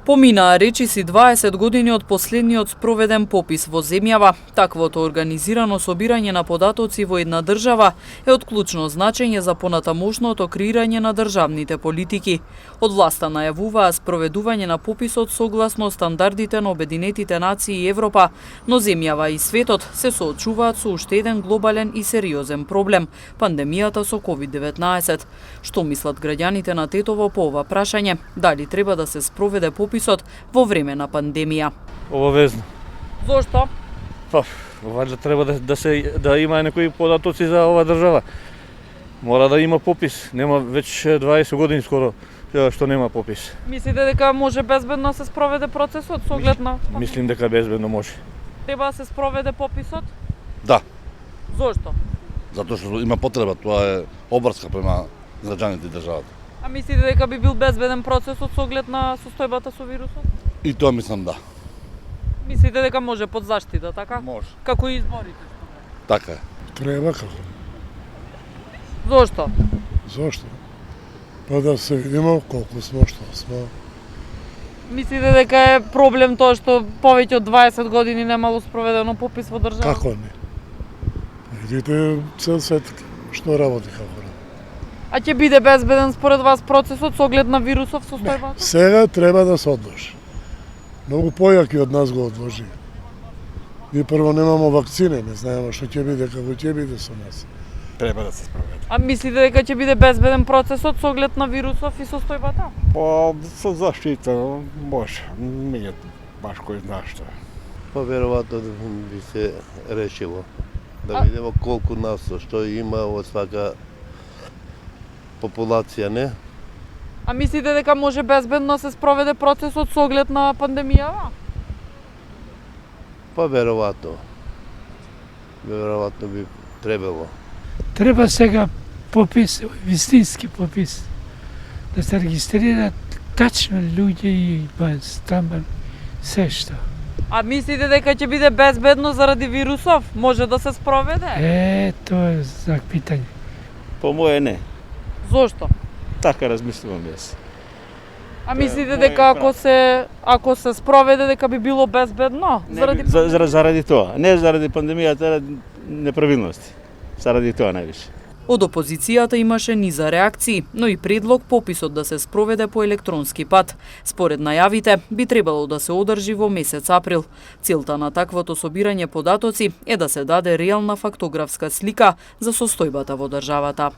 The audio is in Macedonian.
Поминаа речиси 20 години од последниот спроведен попис во земјава. Таквото организирано собирање на податоци во една држава е од клучно значење за понатамошното креирање на државните политики. Од власта најавуваа спроведување на пописот согласно стандардите на Обединетите нации и Европа, но земјава и светот се соочуваат со уште еден глобален и сериозен проблем – пандемијата со COVID-19. Што мислат граѓаните на Тетово по ова прашање? Дали треба да се спроведе пописот во време на пандемија? Обавезно. Зошто? Па, важно треба да има некои податоци за ова држава. Мора да има попис. Нема веќе 20 години скоро што нема попис. Мислите дека може безбедно се спроведе процесот со оглед на? Мислим дека безбедно може. Треба да се спроведе пописот? Да, Зошто? затоа што има потреба, тоа е обврска према граѓаните и државата. А мислите дека би бил безбеден процесот со оглед на состојбата со вирусот? И тоа мислам да. Мислите дека може под заштита, така? Може. Како и изборите? Така е. Треба како? Зошто? Зошто? Па да се видиме колку сме, што сме. Мислите дека е проблем тоа што повеќе од 20 години немало спроведено попис во држава? Како не? Видите цел свет што работи како работи. А ќе биде безбеден според вас процесот со оглед на вирусов состојбата? Сега треба да се одложи. Многу појаки од нас го одложи. Ние прво немамо вакцини, не знаеме што ќе биде, како ќе биде со нас. Треба да се спроведе. А мислите дека ќе биде безбеден процесот со оглед на вирусов и состојбата? Па, со заштита може, не е баш кој знае што. Па веројатно би се решило. Да видиме колку нас што има во свака популација, не? А мислите дека може безбедно се спроведе процесот со оглед на пандемијава? Па веројатно. Веројатно би требало. Треба сега попис, вистински попис, да се регистрираат тачно луѓе и стамбан, се што. А мислите дека ќе биде безбедно заради вирусов? Може да се спроведе? Тоа е за питање. По моје не. Зошто? Така размислувам јас. А мислите дека ако се спроведе дека би било безбедно? Заради тоа, не заради пандемијата, неправилности. Заради тоа највише. Од опозицијата имаше низа реакции, но и предлог пописот да се спроведе по електронски пат. Според најавите, би требало да се одржи во месец април. Целта на таквото собирање податоци е да се даде реална фактографска слика за состојбата во државата.